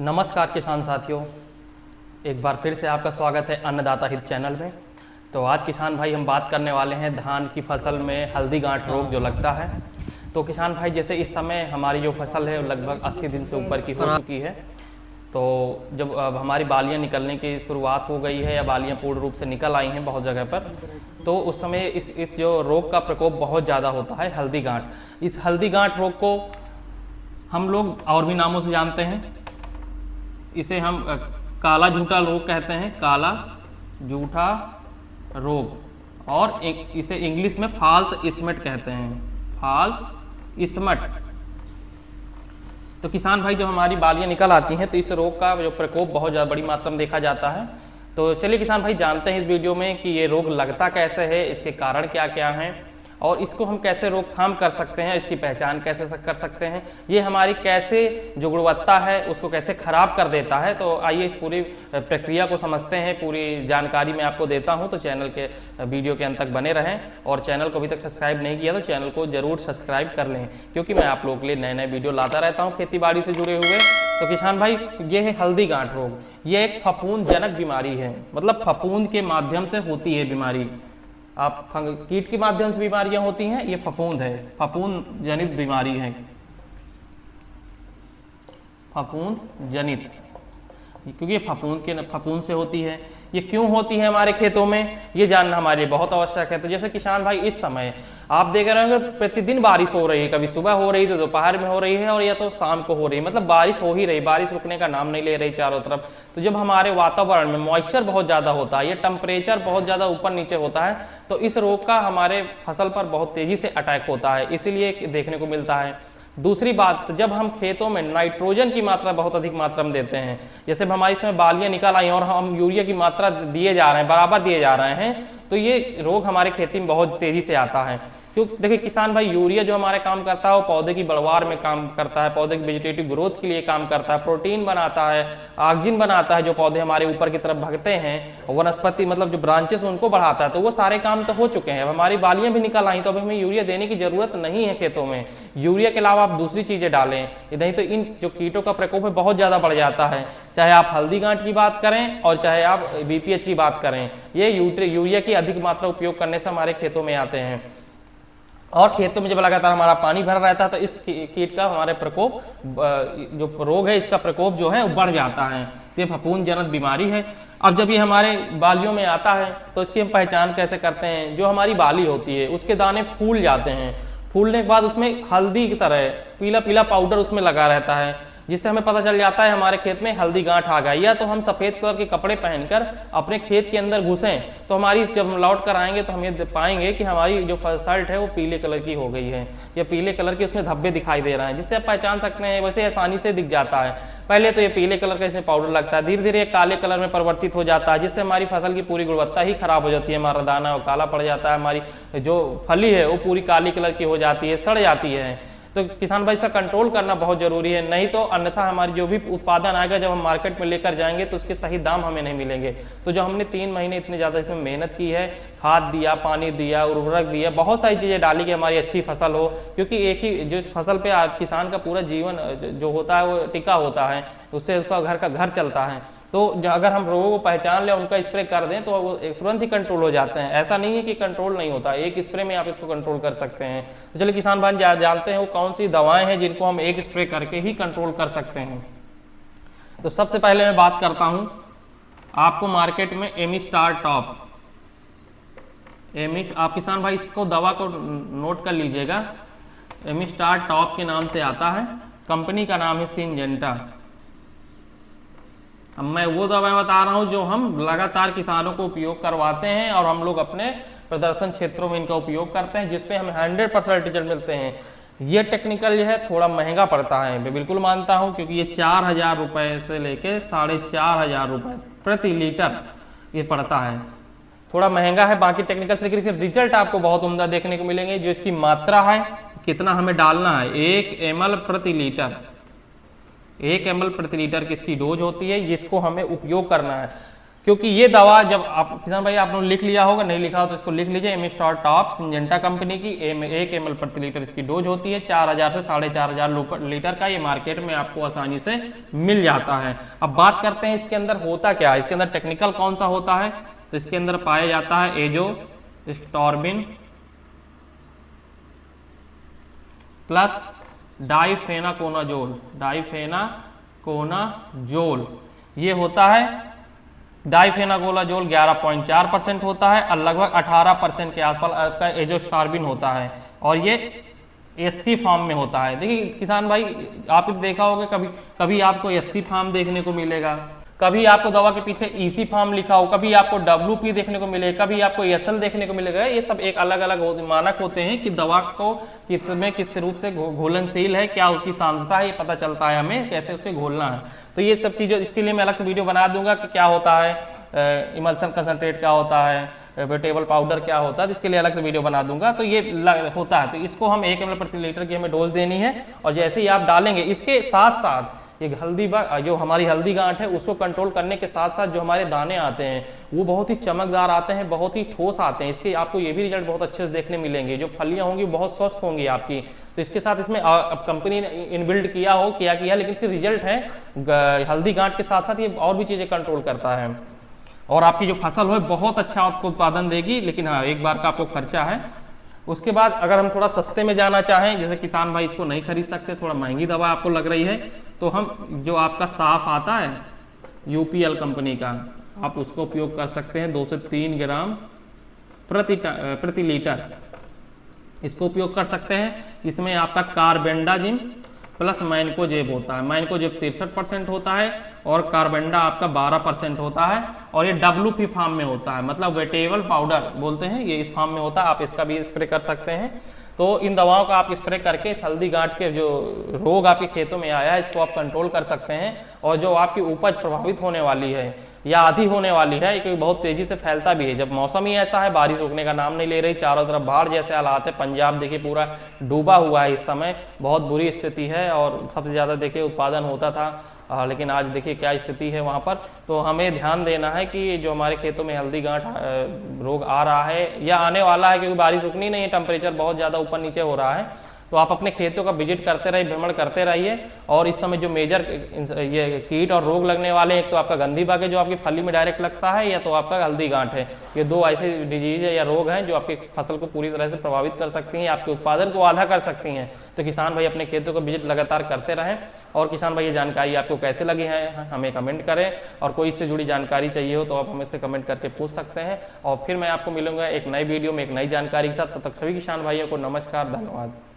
नमस्कार किसान साथियों, एक बार फिर से आपका स्वागत है अन्नदाता हित चैनल में। तो आज किसान भाई हम बात करने वाले हैं धान की फसल में हल्दी गांठ रोग जो लगता है। तो किसान भाई जैसे इस समय हमारी जो फसल है लगभग 80 दिन से ऊपर की हो चुकी है। तो जब अब हमारी बालियाँ निकलने की शुरुआत हो गई है या बालियाँ पूर्ण रूप से निकल आई हैं बहुत जगह पर, तो उस समय इस जो रोग का प्रकोप बहुत ज़्यादा होता है हल्दी गांठ। इस हल्दी गांठ रोग को हम लोग और भी नामों से जानते हैं। इसे हम काला झूठा रोग कहते हैं, काला झूठा रोग, और इसे इंग्लिश में फॉल्स स्मिट कहते हैं, फॉल्स स्मिट। तो किसान भाई जब हमारी बालियाँ निकल आती हैं तो इस रोग का जो प्रकोप बहुत ज़्यादा बड़ी मात्रा में देखा जाता है। तो चलिए किसान भाई जानते हैं इस वीडियो में कि ये रोग लगता कैसे है, इसके कारण क्या क्या हैं और इसको हम कैसे रोकथाम कर सकते हैं, इसकी पहचान कैसे कर सकते हैं, ये हमारी कैसे जो गुणवत्ता है उसको कैसे खराब कर देता है। तो आइए इस पूरी प्रक्रिया को समझते हैं, पूरी जानकारी मैं आपको देता हूं। तो चैनल के वीडियो के अंत तक बने रहें और चैनल को अभी तक सब्सक्राइब नहीं किया तो चैनल को जरूर सब्सक्राइब कर लें, क्योंकि मैं आप लोगों के लिए नए नए वीडियो लाता रहता हूँ खेती बाड़ी से जुड़े हुए। तो किसान भाई ये है हल्दी गांठ रोग, ये एक फफूंदजनक बीमारी है, मतलब फफूंद के माध्यम से होती है बीमारी। आप कीट के माध्यम से बीमारियां होती हैं, ये फफूंद है, फफूंद जनित बीमारी है, फफूंद जनित, क्योंकि ये फफूंद से होती है। ये क्यों होती है हमारे खेतों में, ये जानना हमारे लिए बहुत आवश्यक है। तो जैसे किसान भाई इस समय आप देख रहे होंगे प्रतिदिन बारिश हो रही है, कभी सुबह हो रही तो दोपहर में हो रही है और या तो शाम को हो रही है, मतलब बारिश हो ही रही, बारिश रुकने का नाम नहीं ले रही चारों तरफ। तो जब हमारे वातावरण में मॉइस्चर बहुत ज़्यादा होता है, ये टेम्परेचर बहुत ज़्यादा ऊपर नीचे होता है, तो इस रोग का हमारे फसल पर बहुत तेज़ी से अटैक होता है, इसीलिए देखने को मिलता है। दूसरी बात, जब हम खेतों में नाइट्रोजन की मात्रा बहुत अधिक मात्रा में देते हैं, जैसे हमारी इसमें बालियां निकल आई और हम यूरिया की मात्रा दिए जा रहे हैं, बराबर दिए जा रहे हैं, तो ये रोग हमारे खेती में बहुत तेजी से आता है। क्यों? देखिए किसान भाई, यूरिया जो हमारे काम करता है वो पौधे की बढ़वार में काम करता है, पौधे की वेजिटेटिव ग्रोथ के लिए काम करता है, प्रोटीन बनाता है, ऑक्सीजन बनाता है, जो पौधे हमारे ऊपर की तरफ भगते हैं, वनस्पति मतलब जो ब्रांचेस उनको बढ़ाता है। तो वो सारे काम तो हो चुके हैं, अब हमारी बालियां भी निकल आई, तो अब हमें यूरिया देने की जरूरत नहीं है खेतों में। यूरिया के अलावा आप दूसरी चीजें डालें, नहीं तो इन जो कीटों का प्रकोप है बहुत ज्यादा बढ़ जाता है। चाहे आप हल्दी गांठ की बात करें और चाहे आप बीपीएच की बात करें, ये यूरिया की अधिक मात्रा उपयोग करने से हमारे खेतों में आते हैं। और खेतों में जब लगातार हमारा पानी भरा रहता है तो इस कीट का हमारे प्रकोप, जो रोग है इसका प्रकोप जो है वो बढ़ जाता है। तो ये फफूंदजनित बीमारी है। अब जब ये हमारे बालियों में आता है तो इसकी हम पहचान कैसे करते हैं। जो हमारी बाली होती है उसके दाने फूल जाते हैं, फूलने के बाद उसमें हल्दी की तरह पीला पीला पाउडर उसमें लगा रहता है, जिससे हमें पता चल जाता है हमारे खेत में हल्दी गांठ आ गई। या तो हम सफेद कलर के कपड़े पहनकर अपने खेत के अंदर घुसें तो हमारी जब हम लौट कर आएंगे तो हम ये पाएंगे कि हमारी जो शर्ट है वो पीले कलर की हो गई है या पीले कलर के उसमें धब्बे दिखाई दे रहे हैं, जिससे आप पहचान सकते हैं। वैसे आसानी से दिख जाता है। पहले तो ये पीले कलर का इसमें पाउडर लगता है, धीरे धीरे ये काले कलर में परिवर्तित हो जाता है, जिससे हमारी फसल की पूरी गुणवत्ता ही खराब हो जाती है। हमारा दाना वो काला पड़ जाता है, हमारी जो फली है वो पूरी काली कलर की हो जाती है, सड़ जाती है। तो किसान भाई इसका कंट्रोल करना बहुत जरूरी है, नहीं तो अन्यथा हमारी जो भी उत्पादन आएगा जब हम मार्केट में लेकर जाएंगे तो उसके सही दाम हमें नहीं मिलेंगे। तो जो हमने 3 महीने इतने ज़्यादा इसमें मेहनत की है, खाद दिया, पानी दिया, उर्वरक दिया, बहुत सारी चीज़ें डाली कि हमारी अच्छी फसल हो, क्योंकि एक ही जो फसल पे किसान का पूरा जीवन जो होता है वो टिका होता है, उससे उसका घर का घर चलता है। तो अगर हम रोगों को पहचान लें, उनका स्प्रे कर दें तो वो तुरंत ही कंट्रोल हो जाते हैं। ऐसा नहीं है कि कंट्रोल नहीं होता, एक स्प्रे में आप इसको कंट्रोल कर सकते हैं। तो चलिए किसान भाई जानते हैं वो कौन सी दवाएं हैं जिनको हम एक स्प्रे करके ही कंट्रोल कर सकते हैं। तो सबसे पहले मैं बात करता हूं, आपको मार्केट में एमिस्टार टॉप, आप किसान भाई इसको दवा को नोट कर लीजिएगा, एमिस्टार टॉप के नाम से आता है, कंपनी का नाम है सिंजेंटा। अब मैं वो दवाएं बता रहा हूं जो हम लगातार किसानों को उपयोग करवाते हैं और हम लोग अपने प्रदर्शन क्षेत्रों में इनका उपयोग करते हैं, जिसपे हमें 100% रिजल्ट मिलते हैं। ये टेक्निकल जो है थोड़ा महंगा पड़ता है, मैं बिल्कुल मानता हूं, क्योंकि ये 4000 रुपए से लेके 4500 रुपए प्रति लीटर ये पड़ता है, थोड़ा महंगा है बाकी टेक्निकल से, लेकिन रिजल्ट आपको बहुत उम्दा देखने को मिलेंगे। जो इसकी मात्रा है, कितना हमें डालना है, 1 ml प्रति लीटर, 1 ml प्रति लीटर की इसकी डोज होती है, जिसको हमें उपयोग करना है। क्योंकि ये दवा जब आप किसान भाई आपने लिख लिया होगा, नहीं लिखा हो तो इसको लिख लीजिए। एमिस्टोर टॉप सिंजेंटा कंपनी की 1 ml प्रति लीटर इसकी डोज होती है। 4000 से 4500 लीटर का ये मार्केट में आपको आसानी से मिल जाता है। अब बात करते हैं इसके अंदर होता क्या है, इसके अंदर टेक्निकल कौन सा होता है। तो इसके अंदर पाया जाता है एजोस्टॉर्बिन प्लस डाइफेनाकोनाजोल। डाइफेनाकोनाजोल ये होता है, डाइफेनाकोनाजोल 11.4% होता है और लगभग 18% के आसपास आपका एजोस्टार्बिन होता है और ये एससी फॉर्म में होता है। देखिए किसान भाई आपने देखा होगा कभी आपको एससी फॉर्म देखने को मिलेगा, कभी आपको दवा के पीछे ईसी फॉर्म लिखा हो, कभी आपको डब्ल्यूपी देखने को मिलेगा, कभी आपको एसएल देखने को मिलेगा। ये सब एक अलग अलग मानक होते हैं कि दवा को किस रूप से घोलनशील है, क्या उसकी सांद्रता है, ये पता चलता है हमें कैसे उसे घोलना है। तो ये सब चीज़ें इसके लिए मैं अलग से वीडियो बना दूंगा कि क्या होता है इमल्सन कंसंट्रेट क्या होता है, वेजिटेबल पाउडर क्या होता है, इसके लिए अलग से वीडियो बना दूंगा। तो ये होता है, तो इसको हम 1 ml प्रति लीटर की हमें डोज देनी है और जैसे ही आप डालेंगे इसके साथ साथ ये जो हमारी हल्दी गांठ है उसको कंट्रोल करने के साथ साथ जो हमारे दाने आते हैं वो बहुत ही चमकदार आते हैं, बहुत ही ठोस आते हैं। इसके आपको ये भी रिजल्ट बहुत अच्छे से देखने मिलेंगे, जो फलियां होंगी बहुत स्वस्थ होंगी आपकी। तो इसके साथ इसमें अब कंपनी ने इनबिल्ड किया लेकिन इसके रिजल्ट है हल्दी गांठ के साथ साथ ये और भी चीजें कंट्रोल करता है और आपकी जो फसल हो बहुत अच्छा आपको उत्पादन देगी। लेकिन हाँ, एक बार का आपको खर्चा है। उसके बाद अगर हम थोड़ा सस्ते में जाना चाहें, जैसे किसान भाई इसको नहीं खरीद सकते, थोड़ा महंगी दवा आपको लग रही है, तो हम जो आपका साफ आता है यूपीएल कंपनी का, आप उसको उपयोग कर सकते हैं। 2 से 3 ग्राम प्रति लीटर इसको उपयोग कर सकते हैं। इसमें आपका कार्बेंडाजिम प्लस मैनकोजेब होता है। मैनकोजेब 63% होता है और कार्बेंडा आपका 12% होता है और ये डब्ल्यूपी फॉर्म में होता है, मतलब वेजिटेबल पाउडर बोलते हैं, ये इस फॉर्म में होता है। आप इसका भी स्प्रे कर सकते हैं। तो इन दवाओं का आप स्प्रे करके हल्दी गांठ के जो रोग आपके खेतों में आया है इसको आप कंट्रोल कर सकते हैं। और जो आपकी उपज प्रभावित होने वाली है या आधी होने वाली है, क्योंकि बहुत तेजी से फैलता भी है, जब मौसम ही ऐसा है, बारिश रुकने का नाम नहीं ले रही, चारों तरफ बाढ़ जैसे हालात है। पंजाब देखिए पूरा डूबा हुआ है इस समय, बहुत बुरी स्थिति है और सबसे ज़्यादा देखिए उत्पादन होता था, लेकिन आज देखिए क्या स्थिति है वहाँ पर। तो हमें ध्यान देना है कि जो हमारे खेतों में हल्दी गांठ रोग आ रहा है या आने वाला है, क्योंकि बारिश रुकनी नहीं है, टेम्परेचर बहुत ज़्यादा ऊपर नीचे हो रहा है, तो आप अपने खेतों का विजिट करते रहिए, भ्रमण करते रहिए। और इस समय जो मेजर ये कीट और रोग लगने वाले हैं, एक तो आपका गंधी बग है जो आपकी फली में डायरेक्ट लगता है, या तो आपका हल्दी गांठ है। ये 2 ऐसे डिजीज है या रोग हैं जो आपकी फसल को पूरी तरह से प्रभावित कर सकती हैं, आपके उत्पादन को आधा कर सकती हैं। तो किसान भाई अपने खेतों का विजिट लगातार करते रहें। और किसान भाई ये जानकारी आपको कैसे लगी है हमें कमेंट करें, और कोई इससे जुड़ी जानकारी चाहिए हो तो आप हमें से कमेंट करके पूछ सकते हैं। और फिर मैं आपको मिलूंगा एक नई वीडियो में एक नई जानकारी के साथ। तब तक सभी किसान भाइयों को नमस्कार, धन्यवाद।